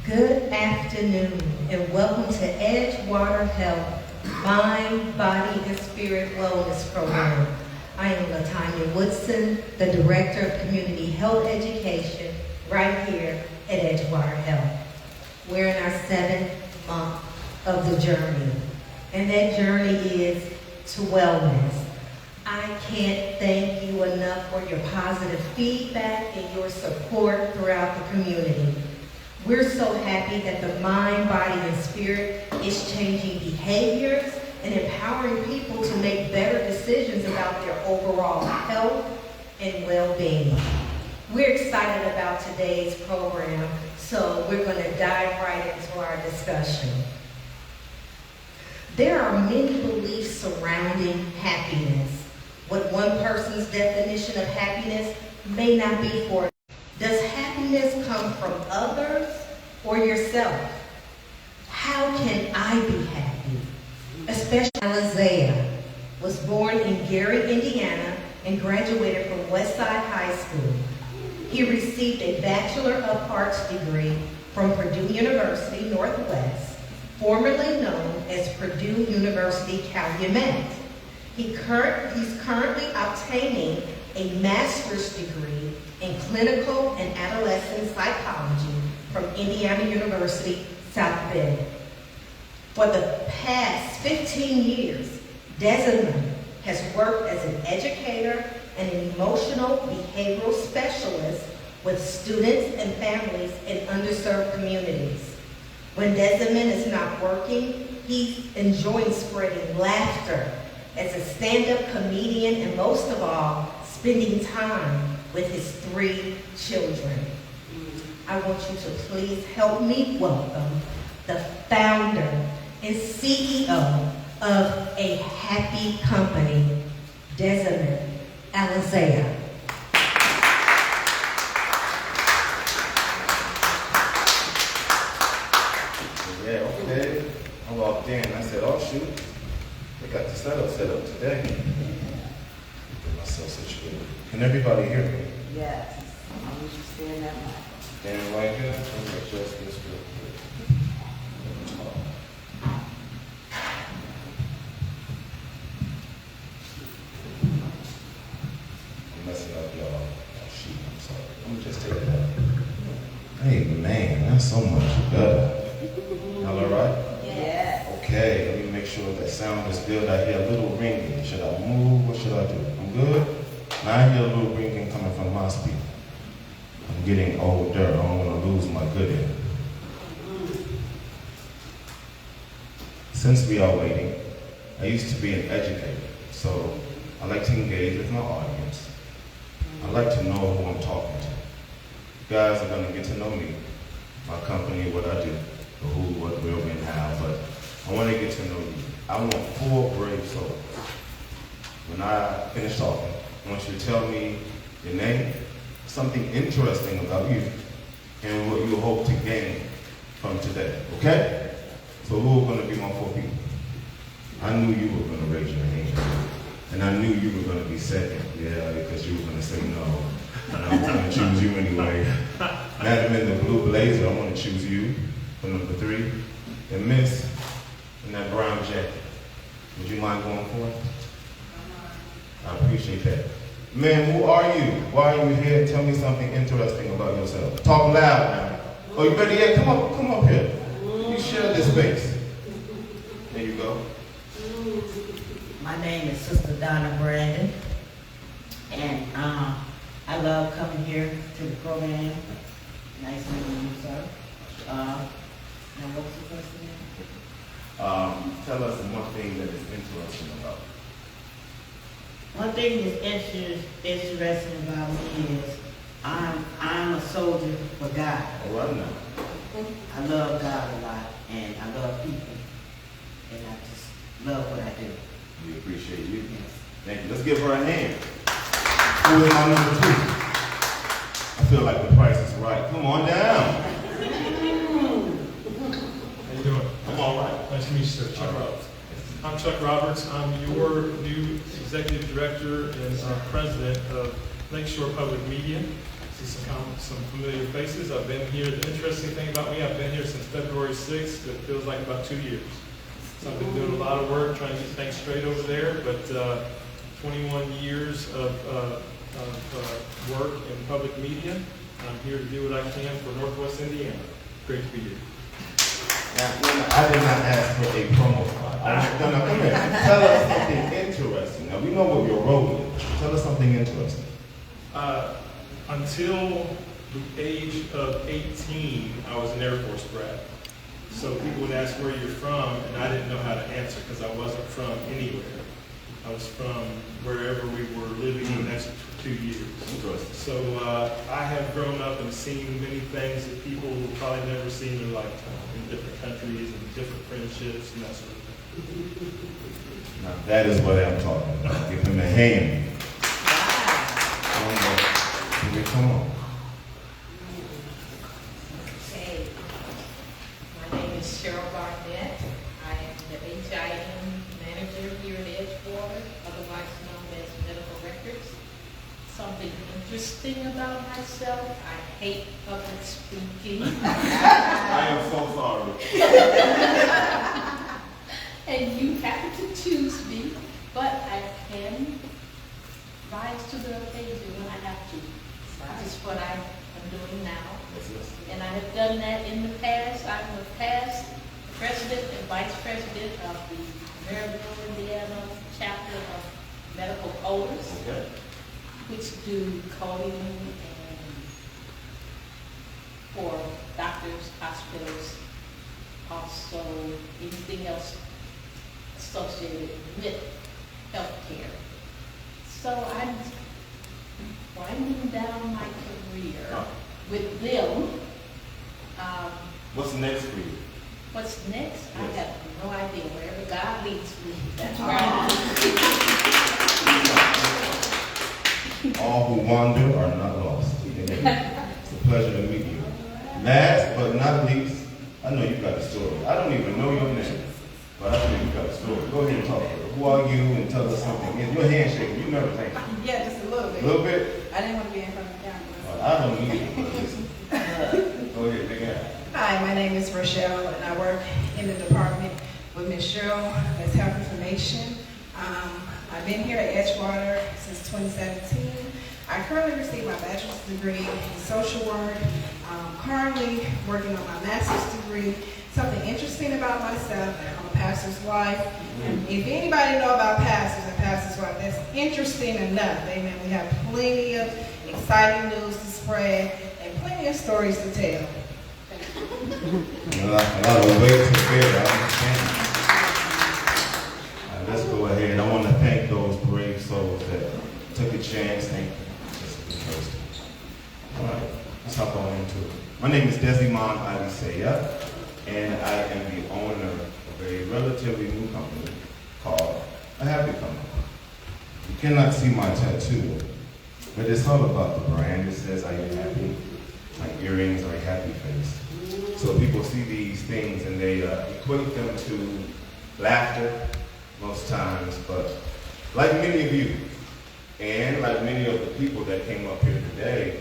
Good afternoon, and welcome to Edgewater Health Mind, Body, and Spirit Wellness Program. I am LaTanya Woodson, the Director of Community Health Education right here at Edgewater Health. We're in our 7th month of the journey, and that journey is to wellness. I can't thank you enough for your positive feedback and your support throughout the community. We're so happy that the mind, body, and spirit is changing behaviors and empowering people to make better decisions about their overall health and well-being. We're excited about today's program, so we're going to dive right into our discussion. There are many beliefs surrounding happiness. What one person's definition of happiness may not be for. Does happiness come from others or yourself? How can I be happy? Especially Alizea was born in Gary, Indiana, and graduated from Westside High School. He received a Bachelor of Arts degree from Purdue University Northwest, formerly known as Purdue University Calumet. He's currently obtaining a master's degree in clinical and adolescent psychology from Indiana University, South Bend. For the past 15 years, Desmond has worked as an educator and an emotional behavioral specialist with students and families in underserved communities. When Desmond is not working, he's enjoying spreading laughter as a stand-up comedian, and most of all, spending time with his 3 children. I want you to please help me welcome the founder and CEO of A Happy Company, Desmond Alizea. Yeah, okay. I walked in and I said, oh shoot, they got the setup set up today. Get myself situated. Can everybody hear me? Yes. I want you to stand that way. Stand right here. Let me adjust this real quick. I'm messing up, y'all. Oh shoot, I'm sorry. Let me just take it out. Hey man, that's so much better. Y'all all right? Yes. Okay, let me make sure that sound is good. I hear a little ringing. Should I move? What should I do? I'm good? Now I hear a little ringing coming from my speaker. I'm getting older. I don't want to lose my good ear. Since we are waiting, I used to be an educator, so I like to engage with my audience. I like to know who I'm talking to. You guys are going to get to know me, my company, what I do, the who, what, where, when, how, but I want to get to know you. I want 4 brave souls. When I finish talking, I want you to tell me your name, something interesting about you, and what you hope to gain from today, okay? So who are going to be my 4 people? I knew you were going to raise your hand, and I knew you were going to be second, yeah, because you were going to say no, and I'm going to choose you anyway. Madam in the blue blazer, I want to choose you for number 3, and Miss in that brown jacket. Would you mind going for it? I appreciate that. Man, who are you? Why are you here? Tell me something interesting about yourself. Talk loud now. Oh, you better yet, come up here. You share this space. There you go. My name is Sister Donna Brandon, and I love coming here to the program. Nice meeting you, sir. Now, what's the first name? Tell us one thing that is interesting about you. One thing that's interesting about me is I'm a soldier for God. All right now. I love God a lot, and I love people, and I just love what I do. We appreciate you. Yes. Thank you. Let's give her a hand. Who is my number 2? I feel like the price is right. Come on down. How you doing? I'm all right. Nice to meet you, sir. Chuck Roberts. I'm Chuck Roberts. I'm your new Executive Director and President of Lakeshore Public Media. See some familiar faces. I've been here. The interesting thing about me, I've been here since February 6th. It feels like about 2 years. So I've been doing a lot of work trying to get things straight over there, but 21 years of work in public media. I'm here to do what I can for Northwest Indiana. Great to be here. Now, I did not ask for a promo spot. No, come here. Tell us something interesting. Now, we know what your role is. Tell us something interesting. Until the age of 18, I was an Air Force brat. So people would ask where you're from, and I didn't know how to answer because I wasn't from anywhere. I was from wherever we were living the next 2 years. So I have grown up and seen many things that people will probably never see in their lifetime, in different countries and different friendships and that sort of thing. Now, that is what I'm talking about. Give him a hand. Come on. Hey, my name is Cheryl Barnett. I am the HIM manager here at Edgewater, otherwise known as Medical Records. Something interesting about myself, I hate public speaking. I am so sorry. And you happen to choose me, but I can rise to the occasion when I have to. That is what I am doing now. And I have done that in the past. I'm the past president and vice president of the Maryville, Indiana chapter of Medical Coders, which do coding and for doctors, hospitals, also anything else associated with healthcare. So I'm winding down my career with them. What's next for you? What's next? I have no idea. Wherever God leads me, that's where I'm. All who wander are not lost. It's a pleasure to meet you. Last but not least, I know you got a story. I don't even know your name, but I think you got a story. Go ahead and talk to her. Who are you and tell us something. Your handshake, you never think. Yeah, just a little bit. A little bit? I didn't want to be in front of the camera. I don't need it, but listen. Go ahead, big guy. Hi, my name is Rochelle, and I work in the department with Ms. Cheryl as health information. I've been here at Edgewater since 2017. I currently received my bachelor's degree in social work. Currently working on my master's degree. Something interesting about myself, I'm a pastor's wife. If anybody know about pastors and pastor's wife, that's interesting enough. Amen. We have plenty of exciting news to spread and plenty of stories to tell. A lot of ways to bear, I understand. Let's go ahead. I want to thank those brave souls that took a chance. Thank you. All right, let's hop on into it. My name is Desimond Alisea, and I am the owner of a relatively new company called A Happy Company. You cannot see my tattoo, but it's all about the brand. It says, "Are you happy?" My earrings are a happy face. So people see these things and they equate them to laughter most times, but like many of you, and like many of the people that came up here today,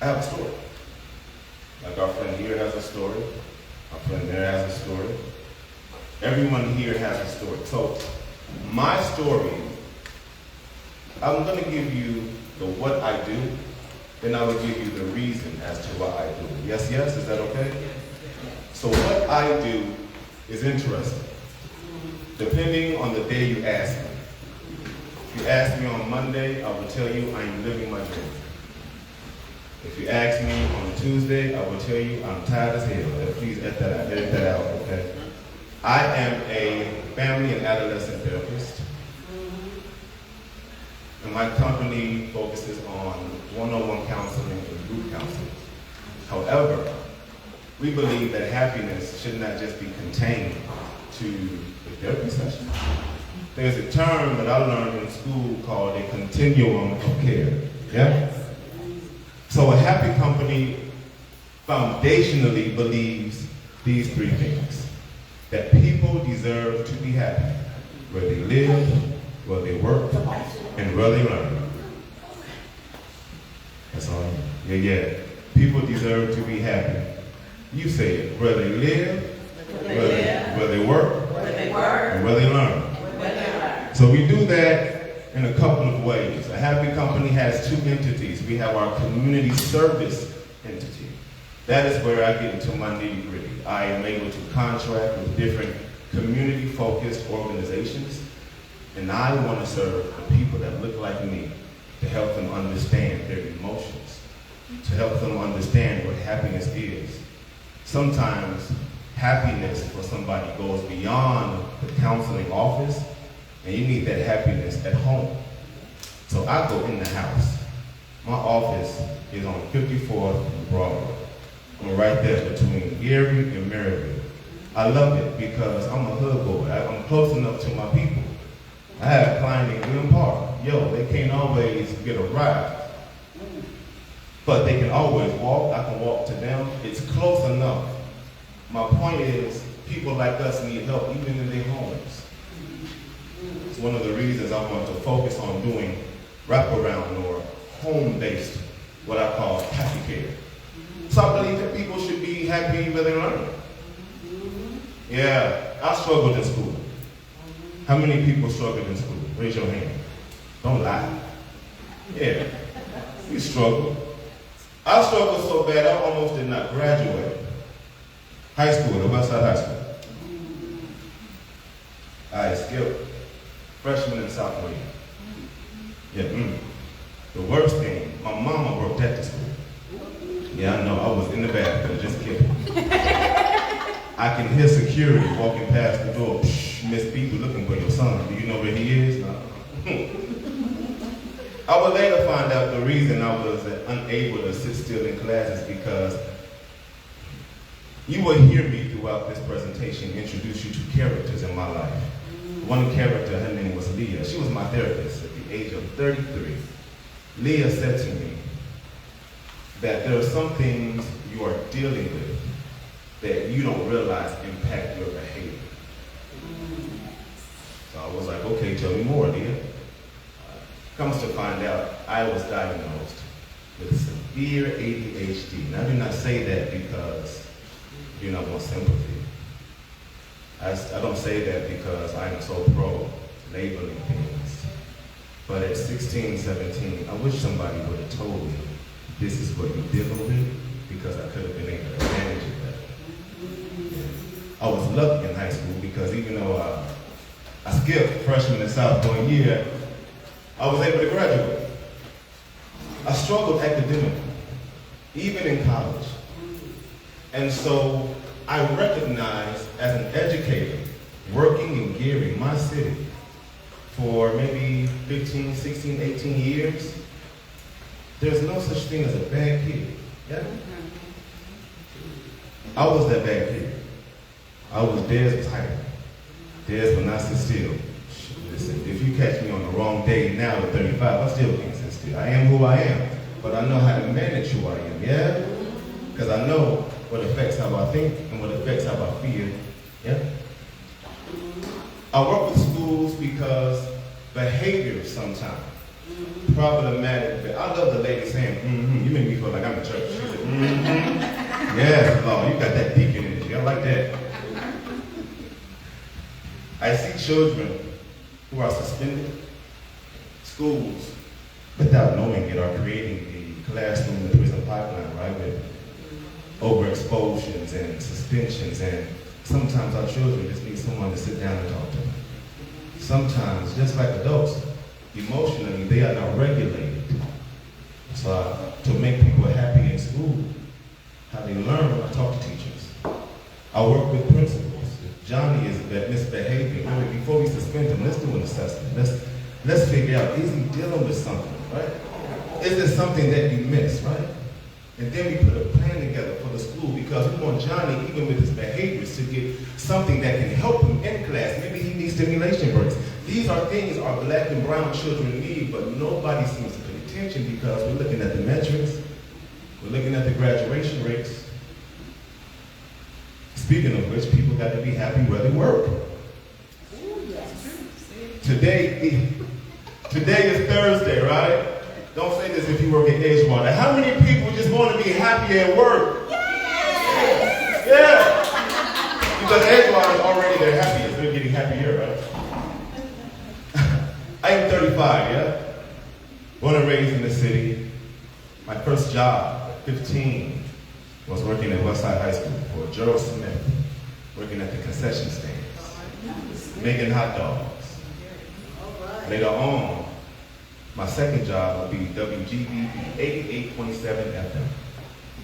I have a story. Like our friend here has a story, our friend there has a story. Everyone here has a story. So my story, I'm going to give you the what I do, then I will give you the reason as to what I do. Yes, yes, is that okay? So what I do is interesting, depending on the day you ask me. If you ask me on Monday, I will tell you I am living my dream. If you ask me on Tuesday, I will tell you I'm tired as hell. Please edit that out, okay? I am a family and adolescent therapist. And my company focuses on one-on-one counseling and group counseling. However, we believe that happiness should not just be contained to the therapy session. There's a term that I learned in school called a continuum of care. Yeah? So a happy company foundationally believes these three things. That people deserve to be happy where they live, where they work, and where they learn. That's all. Yeah. People deserve to be happy. You say it, where they live, where they work, and where they learn. So we do that in a couple of ways. A happy company has two entities. We have our community service entity. That is where I get into my nitty-gritty. I am able to contract with different community-focused organizations, and I want to serve the people that look like me to help them understand their emotions, to help them understand what happiness is. Sometimes happiness for somebody goes beyond the counseling office, and you need that happiness at home. So I go in the house. My office is on 54th and Broadway. I'm right there between Erie and Maryville. I love it because I'm a hood boy. I'm close enough to my people. I had a client in Glen Park. Yo, they can't always get a ride, but they can always walk. I can walk to them. It's close enough. My point is, people like us need help even in their homes. It's one of the reasons I want to focus on doing wraparound or home-based, what I call happy care. So I believe that people should be happy where they learn. Yeah, I struggled in school. How many people struggled in school? Raise your hand. Don't lie. Yeah, you struggled. I struggled so bad I almost did not graduate. High school, the Westside High School. I skipped freshman and sophomore year. Yeah, The worst thing, my mama worked at the school. Yeah, I know, I was in the bathroom, just kidding. I can hear security walking past the door. Psh, Miss B, we're looking for your son. Do you know where he is? No. I would later find out the reason I was unable to sit still in class is because you will hear me throughout this presentation introduce you to characters in my life. One character, her name was Leah. She was my therapist at the age of 33. Leah said to me that there are some things you are dealing with that you don't realize impact your behavior. So I was like, okay, tell me more, Leah. Comes to find out, I was diagnosed with severe ADHD. Now, I do not say that because you don't want sympathy. I don't say that because I am so pro labeling things. But at 16, 17, I wish somebody would have told me this is what you're dealing with, because I could have been able to manage it better. I was lucky in high school because even though I skipped freshman and sophomore year, I was able to graduate. I struggled academically, even in college. And so I recognized as an educator, working in Gary, my city, for maybe 15, 16, 18 years, there's no such thing as a bad kid. Yeah? I was that bad kid. I was Des type. Des will not sit still. Listen, if you catch me on the wrong day now at 35, I still can't sit still. I am who I am, but I know how to manage who I am, yeah? Because I know what affects how I think and what affects how I feel, yeah? I work with schools because behavior sometimes problematic. But I love the lady saying, you make me feel like I'm in church. She said, yes, Lord, you got that deacon energy. I like that. I see children who are suspended. Schools, without knowing it, are creating the classroom and prison pipeline, right? With overexposures and suspensions, and sometimes our children just need someone to sit down and talk to them. Sometimes, just like adults, emotionally, they are not regulated. So to make people happy in school, how they learn, I talk to teachers. I work with principals. If Johnny is misbehaving, before we suspend him, let's do an assessment. Let's figure out, is he dealing with something, right? Is there something that you missed, right? And then we put a plan together for the school because we want Johnny, even with his behaviors, to get something that can help him in class. Maybe he needs stimulation breaks. These are things our black and brown children need, but nobody seems to pay attention because we're looking at the metrics, we're looking at the graduation rates. Speaking of which, people got to be happy where they work. Today is Thursday, right? Don't say this if you work at Edgewater. How many people just want to be happy at work? Yes. Yeah. Because Edgewater is already their happiest. They're getting happier, right? I am 35, yeah? Born and raised in the city. My first job at 15 was working at Westside High School for Gerald Smith, working at the concession stands, making hot dogs. Later on, my second job would be WGBB 88.7 FM,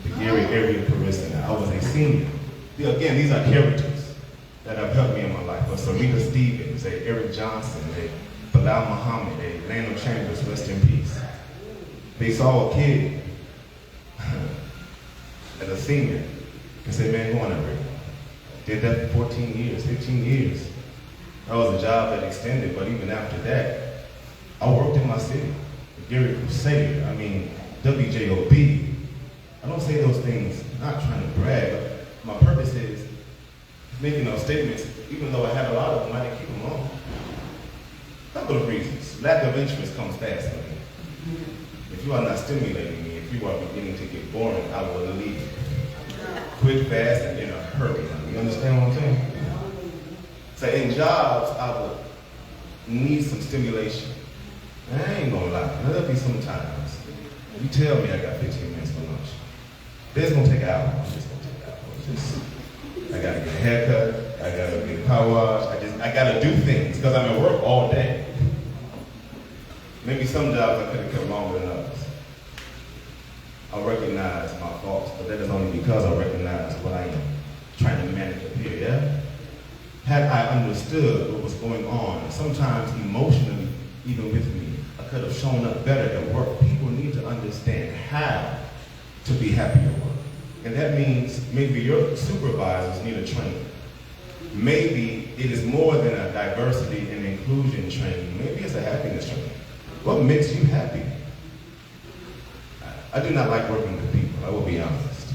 the Gary area Carissa. I was a senior. Again, these are characters that have helped me in my life. A Sarita Stevens, a Eric Johnson, a Bilal Muhammad, a Lando Chambers, rest in peace. They saw a kid as a senior and said, man, go on that radio. Did that for 14 years, 15 years. That was a job that extended, but even after that, I worked in my city. Gary Crusader, WJOB. I don't say those things not trying to brag, but my purpose is making those statements, even though I had a lot of them, I didn't keep them on. A couple of reasons. Lack of interest comes fast for me. If you are not stimulating me, if you are beginning to get boring, I will leave. Quick, fast, and in a hurry. You understand what I'm saying? So in jobs, I would need some stimulation. And I ain't gonna lie, there'll be some times. You tell me I got 15 minutes for lunch. It's gonna take an hour. I'm just gonna take an hour. I gotta get a haircut, I gotta get a power wash, I gotta do things, because I'm at work all day. Maybe some jobs I could have kept longer than others. I recognize my faults, but that is only because I recognize what I am trying to manage up here, yeah? Had I understood what was going on, sometimes emotionally, even with me, I could have shown up better at work. People need to understand how to be happy at work. And that means maybe your supervisors need a training. Maybe it is more than a diversity and inclusion training. Maybe it's a happiness training. What makes you happy? I do not like working with people, I will be honest,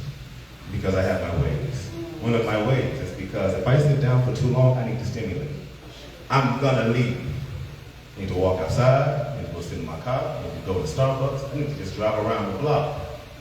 because I have my ways. One of my ways is because if I sit down for too long, I need to stimulate. I'm gonna leave. I need to walk outside, I need to go sit in my car, I need to go to Starbucks, I need to just drive around the block.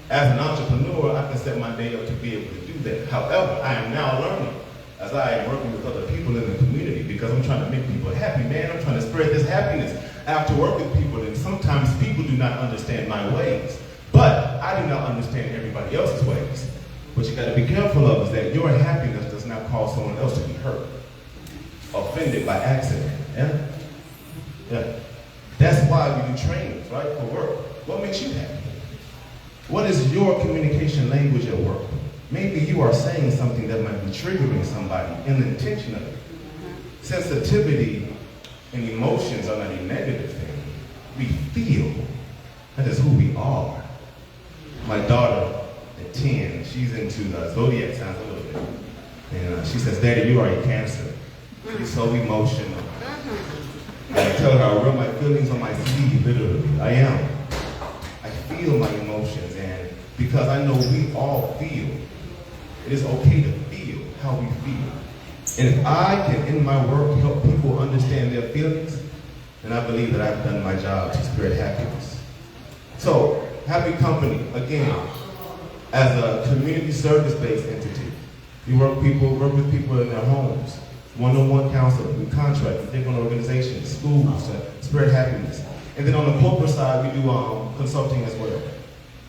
As an entrepreneur, I can set my day up to be able to do that. However, I am now learning as I am working with other people in the community because I'm trying to make people happy, man. I'm trying to spread this happiness. I have to work with people, and sometimes people do not understand my ways. But I do not understand everybody else's ways. What you gotta be careful of is that your happiness does not cause someone else to be hurt, offended by accident, yeah? Yeah. That's why we do trainings, right, for work. What makes you happy? What is your communication language at work? Maybe you are saying something that might be triggering somebody unintentionally. Sensitivity and emotions are not a negative thing. We feel. That is who we are. My daughter at 10, she's into the zodiac signs a little bit. And she says, Daddy, you are a Cancer. She's so emotional. And I tell her, I rub my feelings on my sleeve, literally. I am. I feel my emotions, and because I know we all feel, it is okay to feel how we feel. And if I can, in my work, help people understand their feelings, then I believe that I've done my job to spread happiness. So, Happy Company, again, as a community service-based entity, we work with people in their homes, one-on-one counseling, we contract with different organizations, schools, to spread happiness. And then on the corporate side, we do consulting as well.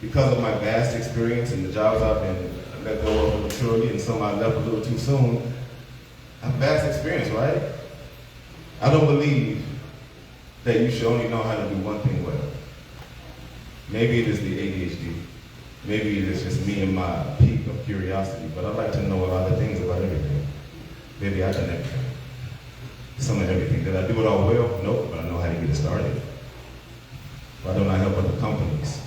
Because of my vast experience and the jobs I've been let go of maturely, and some I left a little too soon, I have vast experience, right? I don't believe that you should only know how to do one thing well. Maybe it is the ADHD. Maybe it is just me and my peak of curiosity, but I'd like to know a lot of things about everything. Maybe I've done everything. Some of everything. Did I do it all well? Nope, but I know how to get it started. Why don't I help other companies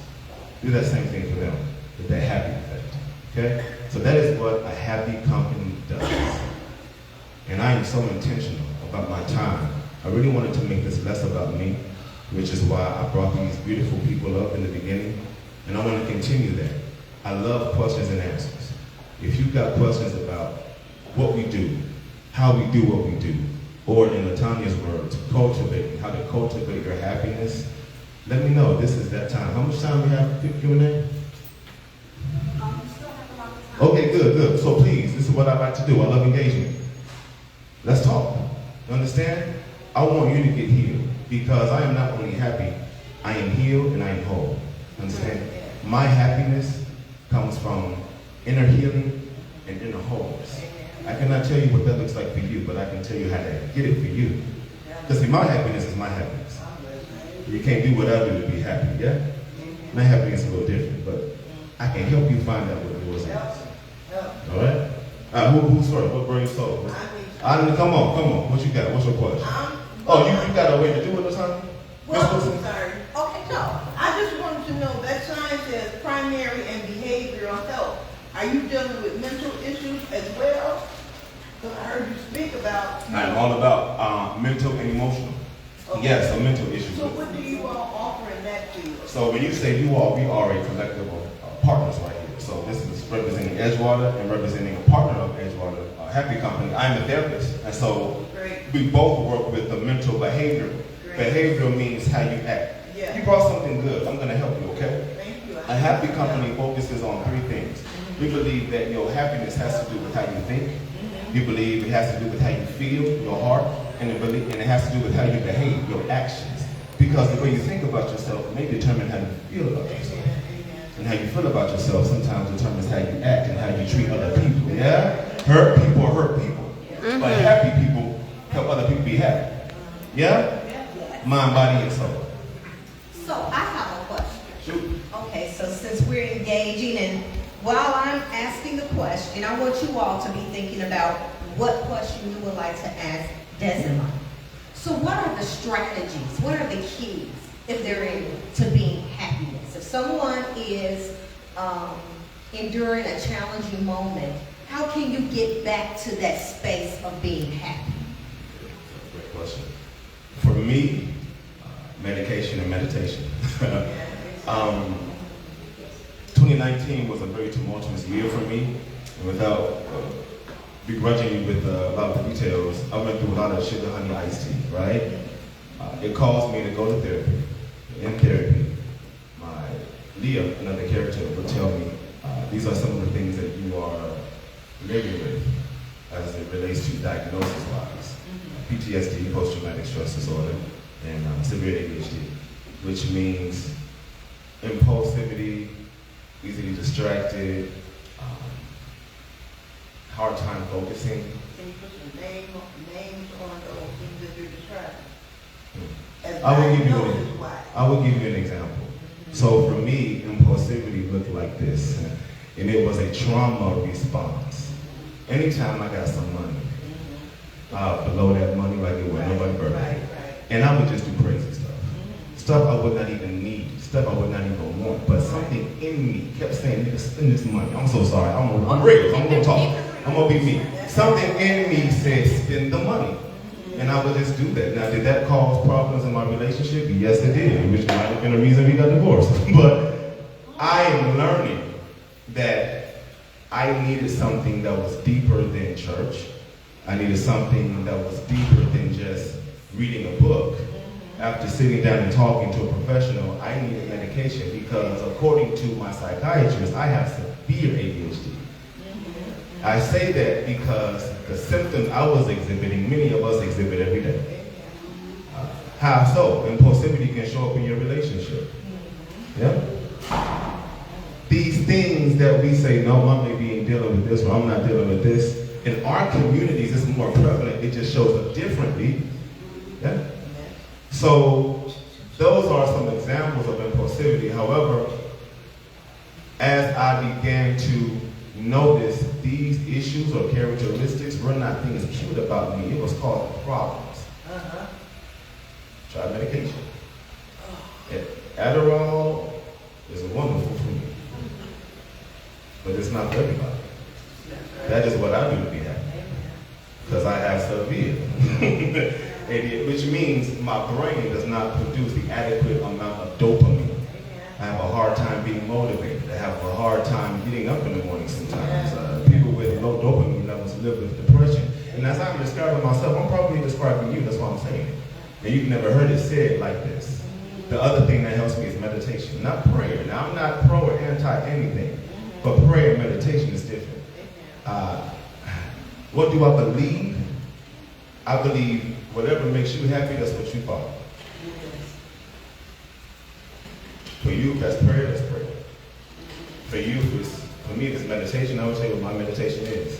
do that same thing for them with that happy effect? Okay? So that is what a happy company does. And I am so intentional about my time. I really wanted to make this less about me, which is why I brought these beautiful people up in the beginning. And I want to continue that. I love questions and answers. If you've got questions about what we do, how we do what we do, or in Latanya's words, cultivating, how to cultivate your happiness, let me know. This is that time. How much time we have for Q&A? We still have a lot of time. Okay, good, good. So please, this is what I like to do. I love engagement. Let's talk. You understand? I want you to get healed because I am not only happy, I am healed and I am whole. Understand? My happiness comes from inner healing and inner wholeness. I cannot tell you what that looks like for you, but I can tell you how to get it for you. Because see, my happiness is my happiness. You can't do what I do to be happy, yeah? My happiness is a little different, but I can help you find out what yours is. All right? Who's first? What brings soul? Come on. What you got? What's your question? Oh, you got a way to do it or something? Well, I'm sorry. Okay, no. I just wanted to know, that sign says primary and behavioral health. Are you dealing with mental issues as well? Because I heard you speak about. I'm all about mental and emotional. Okay. Yes, a mental issue. So what do you all offer in that field? So when you say you all, we are a collective of partners right here. So this is representing Edgewater and representing a partner of Edgewater, a happy company. I'm a therapist. And so Great. we both work with the mental behavior. Great. Behavioral means how you act. Yeah. You brought something good. I'm going to help you, okay? Thank you. A happy company focuses on three things. We believe that your happiness has to do with how you think. We believe it has to do with how you feel, your heart, and it has to do with how you behave, your actions. Because the way you think about yourself may determine how you feel about yourself. And how you feel about yourself sometimes determines how you act and how you treat other people. Yeah? Hurt people hurt people. But happy people help other people be happy. Yeah? Mind, body, and soul. So I have a question. Shoot. Okay, so since we're engaging and while I'm asking the question, I want you all to be thinking about what question you would like to ask Desmond. So what are the strategies? What are the keys, if there are any, to being happiness? If someone is enduring a challenging moment, how can you get back to that space of being happy? Great question. For me, medication and meditation. 2019 was a very tumultuous year for me, and without begrudging you with a lot of the details, I went through a lot of sugar honey iced tea, right? It caused me to go to therapy. In therapy, my Leah, another character, would tell me, these are some of the things that you are living with as it relates to diagnosis-wise. PTSD, post-traumatic stress disorder, and severe ADHD, which means impulsivity, easily distracted, hard time focusing. Can you put some names on those things that you're describing? I will give you an example. So for me, impulsivity looked like this, and it was a trauma response. Anytime I got some money, below that money like it was nobody's birthday, and I would just do crazy stuff. Stuff I would not even need, stuff I would not even want, but something in me kept saying, nigga, spend this money. I'm so sorry, I'm real, I'm gonna talk, I'm gonna be me. Something in me said, spend the money. And I would just do that. Now, did that cause problems in my relationship? Yes, it did, which might have been the reason we got divorced. But I am learning that I needed something that was deeper than church. I needed something that was deeper than just reading a book. After sitting down and talking to a professional, I needed medication because according to my psychiatrist, I have severe ADHD. I say that because the symptoms I was exhibiting, many of us exhibit every day. How so? Impulsivity can show up in your relationship. Yeah? These things that we say, no, I'm maybe dealing with this, or I'm not dealing with this. In our communities, it's more prevalent. It just shows up differently. Yeah? So those are some examples of impulsivity. However, as I began to notice these issues or characteristics were not things cute about me. It was causing problems. Try medication. Adderall is wonderful for me, but it's not for everybody. That is what I do to be happy, because I have severe ADHD, which means my brain does not produce the adequate amount of dopamine. I have a hard time being motivated. I have a hard time getting up in the morning sometimes. People with low dopamine levels live with depression. And as I'm describing myself, I'm probably describing you, that's why I'm saying it. And you've never heard it said like this. The other thing that helps me is meditation, not prayer. Now, I'm not pro or anti anything, but prayer and meditation is different. What do I believe? I believe whatever makes you happy, that's what you follow. For you, that's prayer, that's prayer. For you, for me, it's meditation. I would tell you what my meditation is.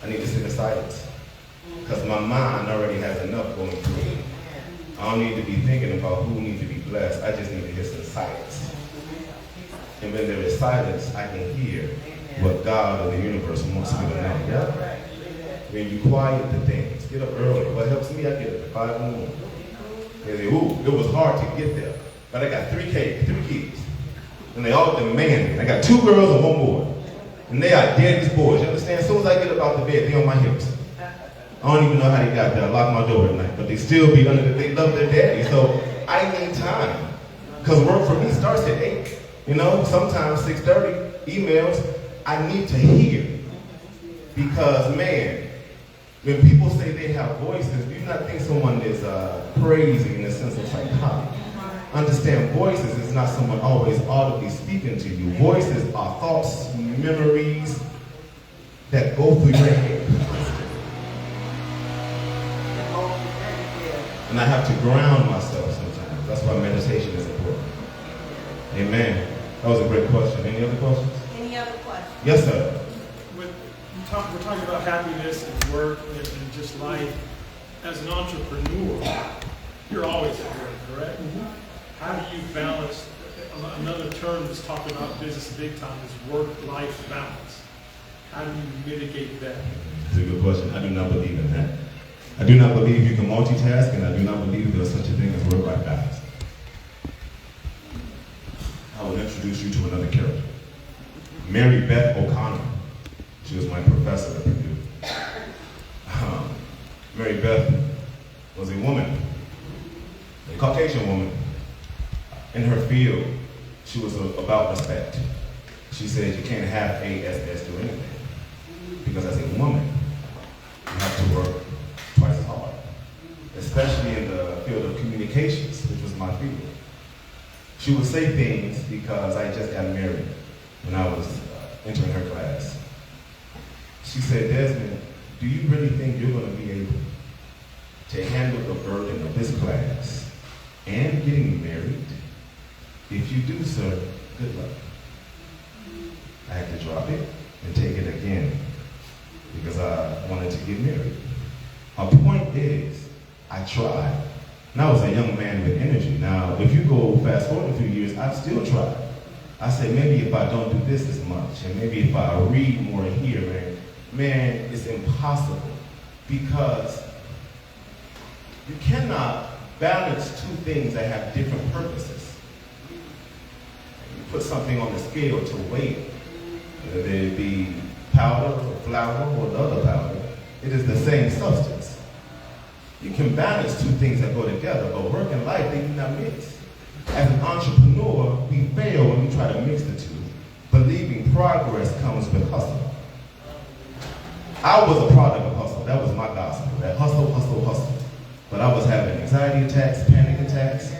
I need to sit in silence. Because my mind already has enough going through it. I don't need to be thinking about who needs to be blessed. I just need to hear some silence. And when there is silence, I can hear what God or the universe wants me to know. Yeah? When you quiet the things, get up early. What helps me, I get up at 5 in the morning. They say, ooh, it was hard to get there. But I got 3 kids. And they all demanding. I got 2 girls and 1 boy. And they are daddy's boys. You understand? As soon as I get up out the bed, they on my hips. I don't even know how they got there. I lock my door at night. But they still be under they love their daddy. So I need time. Because work for me starts at 8. You know, sometimes 6:30, emails. I need to hear. Because, man, when people say they have voices, do not think someone is crazy in the sense of psychotic. Understand, voices is not someone always audibly speaking to you. Voices are thoughts, memories that go through your head. And I have to ground myself sometimes. That's why meditation is important. Amen. That was a great question. Any other questions? Any other questions? Yes, sir. We're talking about happiness and work and just life. As an entrepreneur, you're always at work, correct? How do you balance, another term that's talked about business big time is work-life balance. How do you mitigate that? That's a good question. I do not believe in that. I do not believe you can multitask, and I do not believe there's such a thing as work-life balance. I will introduce you to another character. Mary Beth O'Connor. She was my professor at Purdue. Mary Beth was a woman, a Caucasian woman. In her field, she was about respect. She said you can't have ASS do anything. Because as a woman, you have to work twice as hard. Especially in the field of communications, which was my field. She would say things because I just got married when I was entering her class. She said, Desmond, do you really think you're going to be able to handle the burden of this class and getting married? If you do, sir, good luck. I had to drop it and take it again because I wanted to get married. My point is, I tried. And I was a young man with energy. Now, if you go fast forward a few years, I've still tried. I said, maybe if I don't do this as much, and maybe if I read more here, man, it's impossible. Because you cannot balance 2 things that have different purposes. You put something on the scale to weigh, whether it be powder or flour or the other powder, it is the same substance. You can balance 2 things that go together, but work and life, they do not mix. As an entrepreneur, we fail when we try to mix the 2, believing progress comes with hustle. I was a product of hustle. That was my gospel. That hustle, hustle, hustle. But I was having anxiety attacks, panic attacks.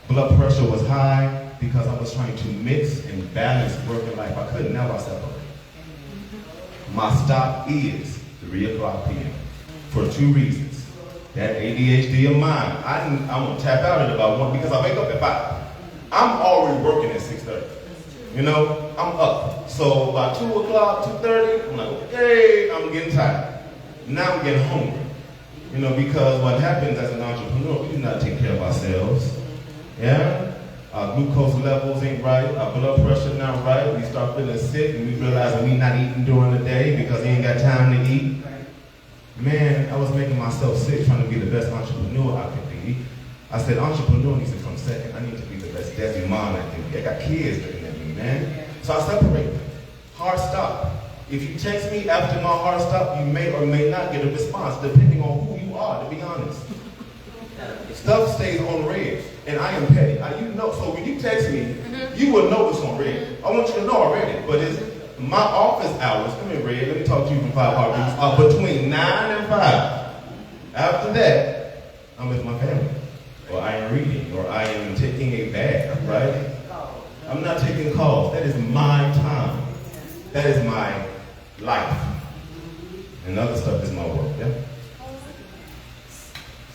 Blood pressure was high because I was trying to mix and balance work and life. I couldn't never separate. My stop is 3 o'clock p.m. for 2 reasons. That ADHD of mine, I'm going to tap out at about 1 because I wake up at 5. I'm already working at 6:30. You know, I'm up. So by 2 o'clock, 2:30, I'm like, okay, I'm getting tired. Now I'm getting hungry. You know, because what happens as an entrepreneur, we do not take care of ourselves. Yeah? Our glucose levels ain't right, our blood pressure not right, we start feeling sick and we realize that we not eating during the day because we ain't got time to eat. Man, I was making myself sick trying to be the best entrepreneur I could be. I said, entrepreneur needs to come second. I need to be the best Desi mom I can be. I got kids looking at me, man. So I separate them. Hard stop. If you text me after my hard stop, you may or may not get a response, depending on who you are, to be honest. Stuff stays on red, and I am petty. So when you text me, you will know it's on red. I want you to know already, but it's my office hours, come in red, let me talk to you for 5 heartbeats, are between 9 and 5. After that, I'm with my family, or I am reading, or I am taking a bath, right? I'm not taking calls. That is my time. That is my life. And other stuff is my work, yeah?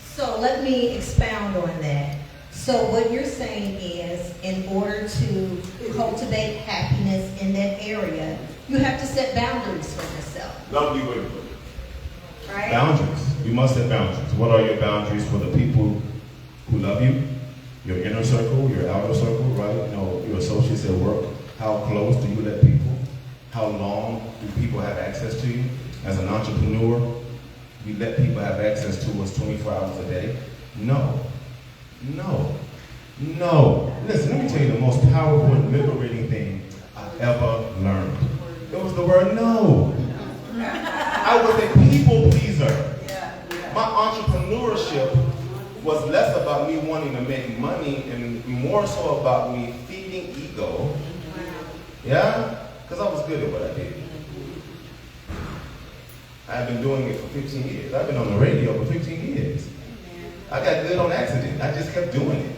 So let me expound on that. So what you're saying is, in order to cultivate happiness in that area, you have to set boundaries for yourself, Lovely way to put it. right? Boundaries. You must set boundaries. What are your boundaries for the people who love you? Your inner circle, your outer circle, right? You know, your associates at work. How close do you let people? How long do people have access to you? As an entrepreneur, we let people have access to us 24 hours a day? No. No. No. Listen, let me tell you the most powerful and liberating thing I've ever learned. It was the word no. I was a people pleaser. My entrepreneurship was less about me wanting to make money and more so about me feeding ego. Yeah? Because I was good at what I did. I've been doing it for 15 years. I've been on the radio for 15 years. I got good on accident. I just kept doing it.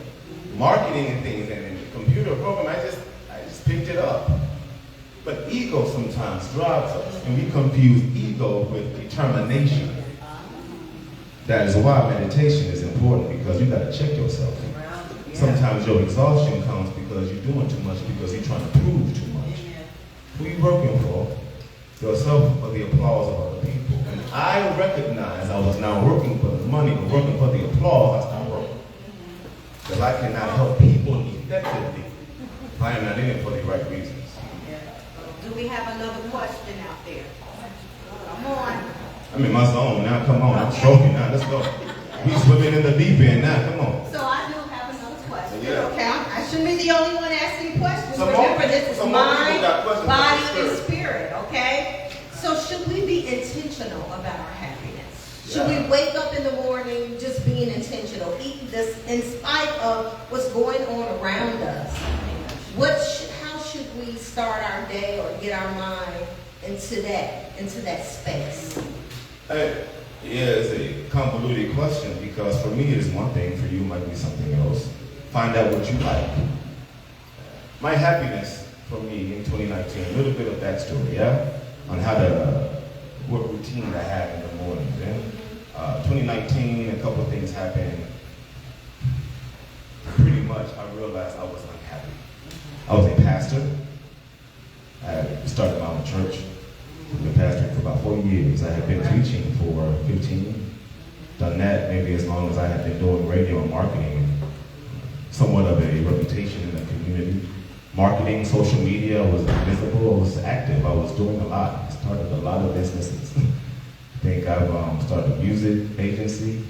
Marketing and things and the computer program, I just picked it up. But ego sometimes drives us, and we confuse ego with determination. That is why meditation is important, because you got to check yourself. Sometimes your exhaustion comes because you're doing too much, because you're trying to prove too much. Who you working for? Yourself or the applause of other people? And I recognize I was not working for the money, but working for the applause. I stopped working. Because I cannot help people effectively if I am not in it for the right reasons. Do we have another question out there? Come on. I'm in my zone now. Come on, I'm stroking now. Let's go. We swimming in the deep end now. Come on. So I do have another question. Yeah. Okay, I shouldn't be the only one asking questions. Some Remember, more- this is some more people mind, got questions body, about the and spirit, okay? So should we be intentional about our happiness? Should Yeah. we wake up in the morning just being intentional, eating this in spite of what's going on around us? How should we start our day or get our mind into that space? Yeah, it's a convoluted question, because for me it is one thing, for you it might be something else. Find out what you like. My happiness for me in 2019, a little bit of backstory, yeah? On what routine I have in the morning. Then 2019, a couple of things happened. Pretty much I realized I was unhappy. I was a pastor. I had started my own church. I've been pastoring for about 4 years. I had been preaching for 15. Done that maybe as long as I had been doing radio and marketing. Somewhat of a reputation in the community. Marketing, social media, I was visible, I was active, I was doing a lot. I started a lot of businesses. I think I've started a music agency.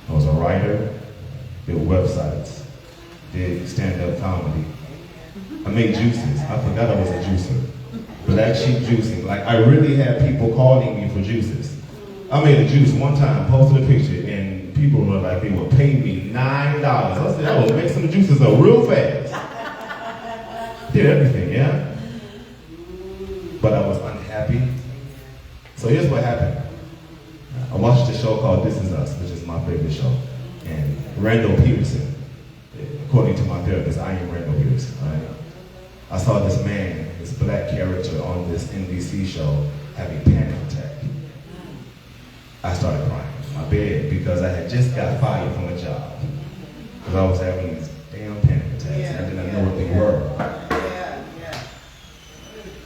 I was a writer, built websites, did stand-up comedy. I made juices. I forgot I was a juicer. Black sheep juicing. Like, I really had people calling me for juices. I made a juice one time, posted a picture, and people were like, they would pay me $9. I said, I will make some juices up real fast. Did everything, yeah? But I was unhappy. So here's what happened. I watched a show called This Is Us, which is my favorite show. And Randall Peterson, according to my therapist, I am Randall Peterson, right? I saw this man, this black character on this NBC show, have a panic attack. I started crying in my bed because I had just got fired from a job. Because I was having these damn panic attacks, and I didn't know what they were.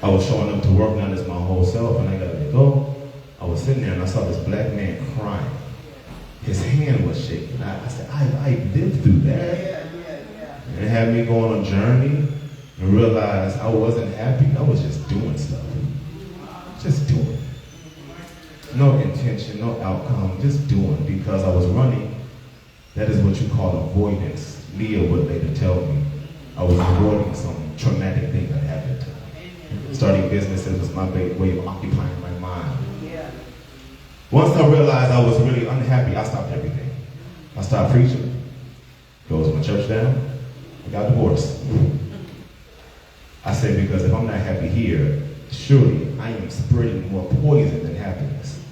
I was showing up to work not as my whole self, and I got to go. I was sitting there and I saw this black man crying. His hand was shaking. I said, I lived through that. And it had me go on a journey and realize I wasn't happy. I was just doing stuff. Just doing. No intention, no outcome, just doing, because I was running. That is what you call avoidance. Leah would later tell me. I was avoiding some traumatic thing that happened to me. Starting businesses was my way of occupying my mind. Once I realized I was really unhappy, I stopped everything. I stopped preaching, closed my church down, I got divorced. I said, because if I'm not happy here, surely I am spreading more poison than happiness.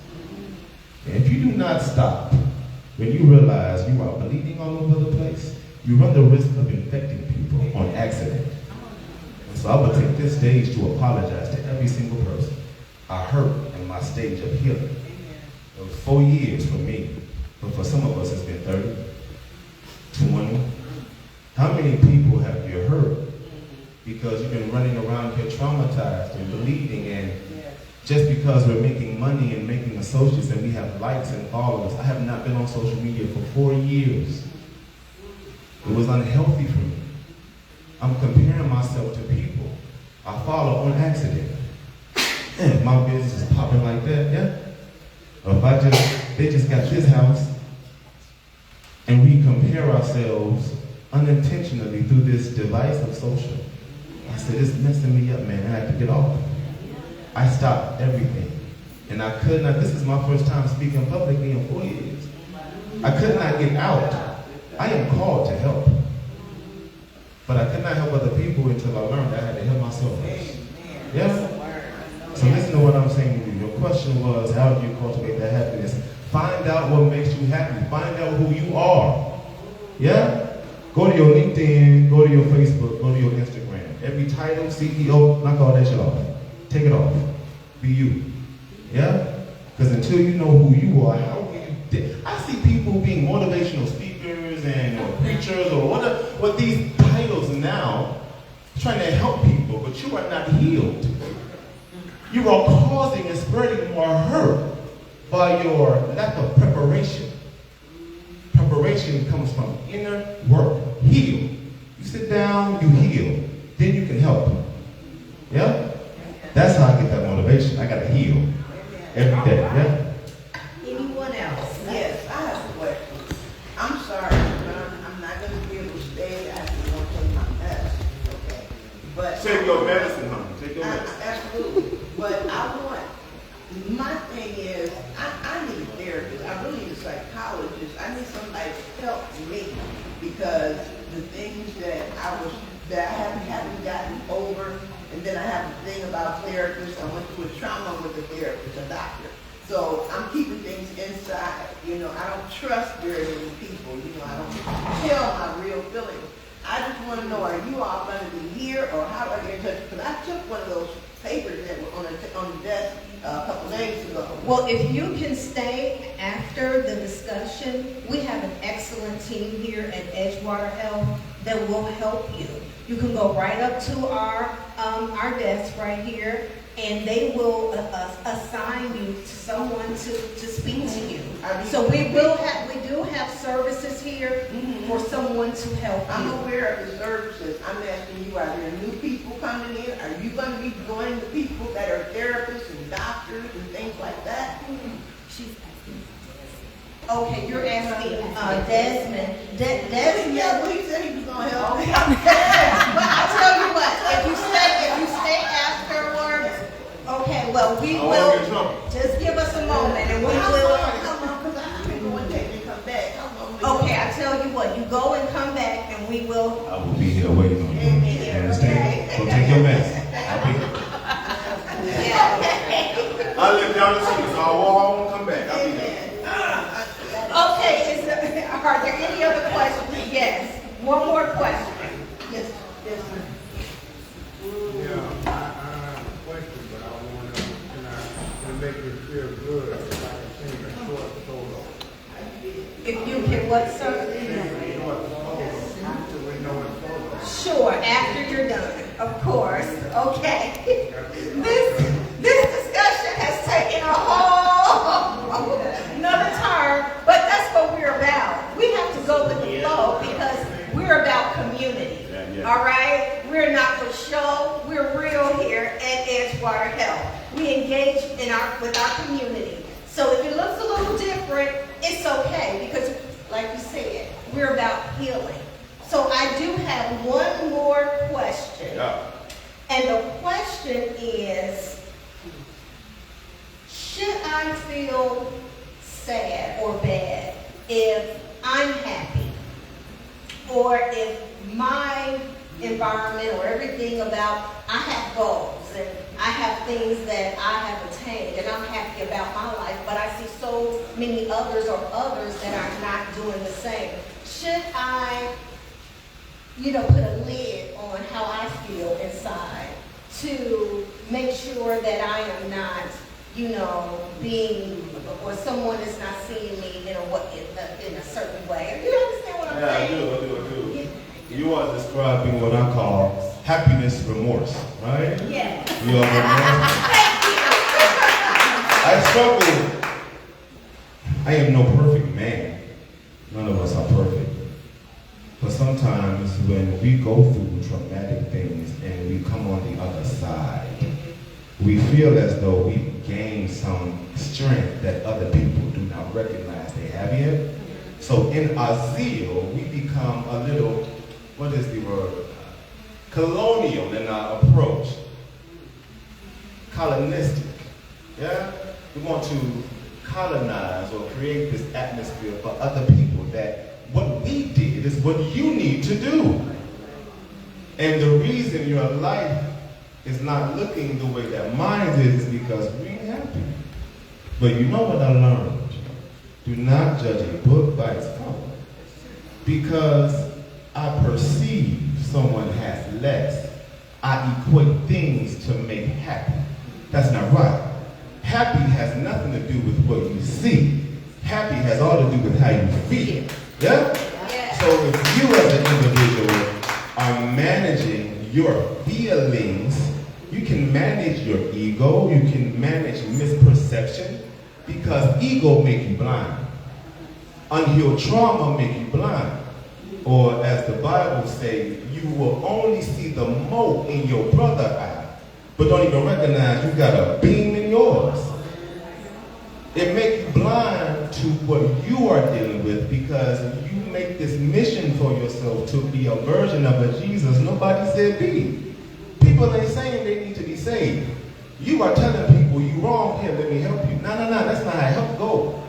And if you do not stop, when you realize you are bleeding all over the place, you run the risk of infecting people on accident. And so I would take this stage to apologize to every single person I hurt in my stage of healing. It was 4 years for me, but for some of us it's been 30, 20. How many people have you hurt because you've been running around here traumatized and bleeding, and just because we're making money and making associates and we have likes and followers? I have not been on social media for 4 years. It was unhealthy for me. I'm comparing myself to people I follow on accident. And my business is popping like that, yeah? Or if they just got this house, and we compare ourselves unintentionally through this device of social. I said, it's messing me up, man. I have to get off. I stopped everything. And I could not, this is my first time speaking publicly in 4 years. I could not get out. I am called to help. But I could not help other people until I learned I had to help myself first. Yeah? So listen to what I'm saying to you. Your question was, how do you cultivate that happiness? Find out what makes you happy. Find out who you are. Yeah? Go to your LinkedIn, go to your Facebook, go to your Instagram. Every title, CEO, knock all that shit off. Take it off. Be you. Yeah? Because until you know who you are, how will you... I see people being motivational speakers and preachers or what these titles now, trying to help people, but you are not healed. You are causing and spreading more hurt by your lack of preparation. Preparation comes from inner work. Heal. You sit down, you heal. Then you can help. Yeah? That's how I get that motivation. I gotta heal every day. Yeah? Anyone else? Yes, I have a question. I'm sorry, but I'm not going to be able to stay. I have to go and take my medicine, okay? But Take your medicine, honey. Take your medicine. Absolutely. But my thing is, I need a therapist. I really need a psychologist. I need somebody to help me because the things that I haven't gotten over, and then I have a thing about therapists. I went through a trauma with a therapist, a doctor. So I'm keeping things inside. I don't trust very many people. I don't tell my real feelings. I just want to know, are you all going to be here, or how do I get in touch? Because I took one of those papers that were on the desk a couple days ago. Well, if you can stay after the discussion, we have an excellent team here at Edgewater Health that will help you. You can go right up to our desk right here, and they will assign you to someone to speak to you. So we do have services here for someone to help you. I'm aware of the services. I'm asking you, are there new people coming in? Are you going to be joining the people that are therapists and doctors and things like that? She's asking. Okay, you're asking Desmond. Desmond. Yeah, well, he said he was going to help me. But I tell you what, if you stay afterwards, okay, well, we will, just give us a moment and we will. How long? Because I can go and take and come back. How long? Okay, I tell you what, you go and come back and we will. I will be here waiting on you. You understand? So take your medicine. I'll be here. Yeah. I live down the street, so I'll walk home and come back. I'll be here. Okay, are there any other questions? Yes, one more question. Yes, sir. Yeah, I have a question, but I want to make you feel good. If I can sing a short solo. If you can, what, sir? Short solo, so we know it's solo. Sure, after you're done, of course. Okay. This discussion has taken a whole another turn, but that's what we're about. We have to go with the flow because we're about community. All right? We're not for show. We're real here at Edgewater Health. We engage with our community. So if it looks a little different, it's okay because, like you said, we're about healing. So I do have one more question. Yeah. And the question is, should I feel sad or bad if I'm happy? Or if my environment or everything about, I have goals and I have things that I have attained and I'm happy about my life, but I see so many others that are not doing the same. Should I put a lid on how I feel inside to make sure that I am not, being, or someone is not seeing me in a certain way. You understand what I'm saying? I do. You are describing what I call happiness remorse, right? Yeah. You are I struggle. I am no perfect man. None of us are perfect. But sometimes when we go through traumatic things and we come on the other side, we feel as though we've gained some strength that other people do not recognize they have yet. So in our zeal, we become a little, what is the word? Colonial in our approach. Colonistic. Yeah? We want to colonize or create this atmosphere for other people that what we did is what you need to do. And the reason your life is not looking the way that mine is because we ain't happy. But you know what I learned? Do not judge a book by its cover. Because I perceive someone has less, I equate things to make happy. That's not right. Happy has nothing to do with what you see. Happy has all to do with how you feel. Yeah? So if you as an individual are managing your feelings, you can manage your ego, you can manage misperception, because ego make you blind. Unhealed trauma make you blind. Or as the Bible says, you will only see the mote in your brother's eye, but don't even recognize you got a beam in yours. It makes you blind to what you are dealing with because you make this mission for yourself to be a version of a Jesus nobody said be. People ain't saying they need to be saved. You are telling people you wrong here, let me help you. No, that's not how help go.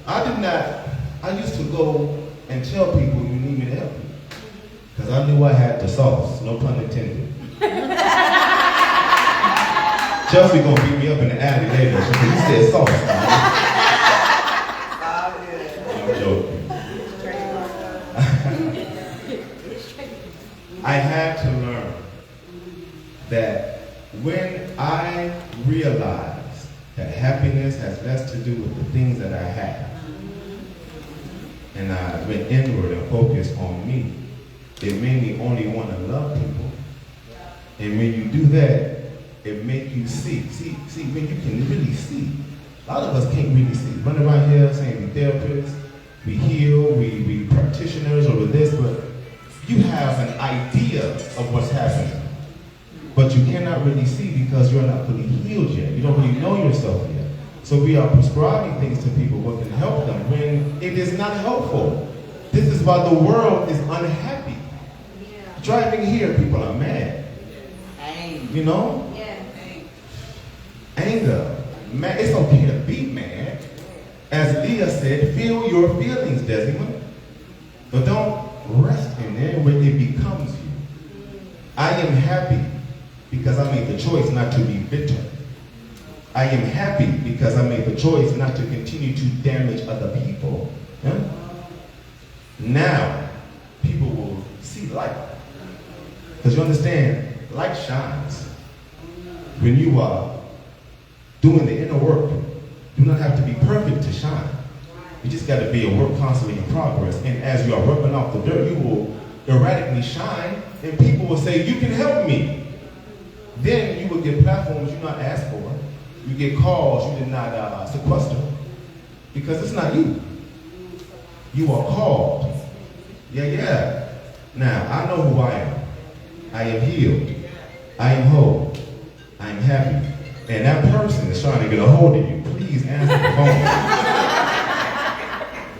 I used to go and tell people you need me to help you. Because I knew I had the sauce, no pun intended. Chelsea gonna beat me up in the alley later. She said, "You said sauce." I'm joking. I had to learn that when I realized that happiness has less to do with the things that I have, and I went inward and focused on me, it made me only want to love people. And when you do that, it makes you see when you can really see. A lot of us can't really see. Running around here saying we therapists, we heal, we practitioners over this, but you have an idea of what's happening. But you cannot really see because you're not fully healed yet. You don't really know yourself yet. So we are prescribing things to people what can help them when it is not helpful. This is why the world is unhappy. Driving here, people are mad. You know? Anger. Man, it's okay to be mad. As Leah said, feel your feelings, Desmond. But don't rest in there when it becomes you. I am happy because I made the choice not to be bitter. I am happy because I made the choice not to continue to damage other people. Yeah? Now, people will see light. Because you understand, light shines. When you are doing the inner work, you don't have to be perfect to shine. You just got to be a work constantly in progress. And as you are rubbing off the dirt, you will erratically shine, and people will say, "You can help me." Then you will get platforms you not asked for. You get calls you did not sequester. Because it's not you. You are called. Yeah. Now, I know who I am. I am healed. I am whole. I am happy. And that person is trying to get a hold of you. Please answer the phone.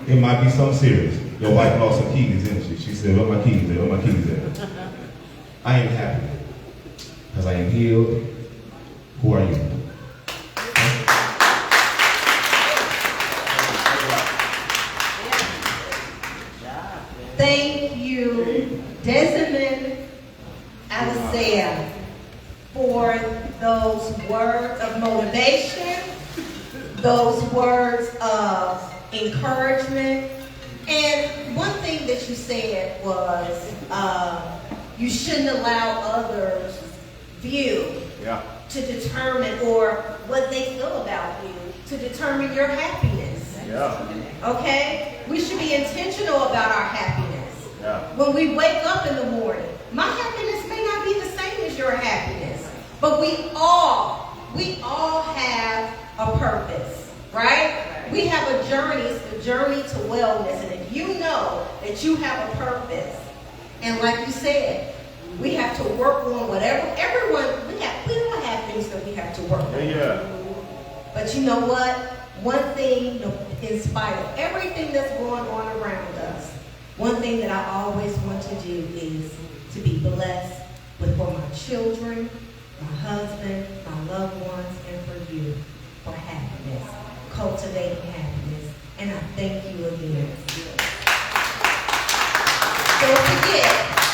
It might be something serious. Your wife lost her keys, didn't she? She said, "Where my keys at? Where my keys at?" I am happy. Because I am healed. Who are you? Thank you, Desmond Alisea, for those words of motivation, those words of encouragement, And one thing that you said was you shouldn't allow others' view to determine, or what they feel about you, to determine your happiness. Okay? We should be intentional about our happiness. When we wake up in the morning, my happiness may not be the same as your happiness, but we all have a purpose, right? We have a journey, it's the journey to wellness, and if you know that you have a purpose, and like you said, we have to work on whatever, everyone, we all have things that we have to work on. But you know what? One thing, in spite of everything that's going on around us, one thing that I always want to do is to be blessed with, for my children, my husband, my loved ones, and for you, for happiness, cultivating happiness. And I thank you again. Don't forget,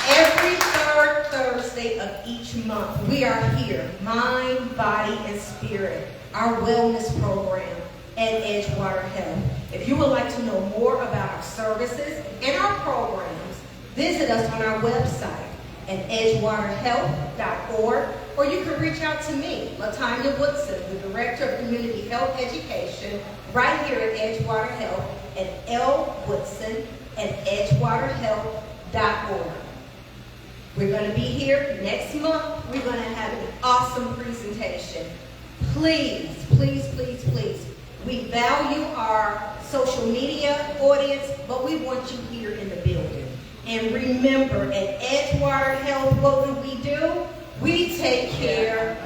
every third Thursday of each month, we are here, Mind, Body, and Spirit, our wellness program at Edgewater Health. If you would like to know more about our services and our programs, visit us on our website at edgewaterhealth.org, or you can reach out to me, LaTanya Woodson, the Director of Community Health Education, right here at Edgewater Health, at lwoodson@edgewaterhealth.org. We're going to be here next month. We're going to have an awesome presentation. Please, please, please, please. We value our social media audience, but we want you here in the building. And remember, at Edgewater Health, what do? We take care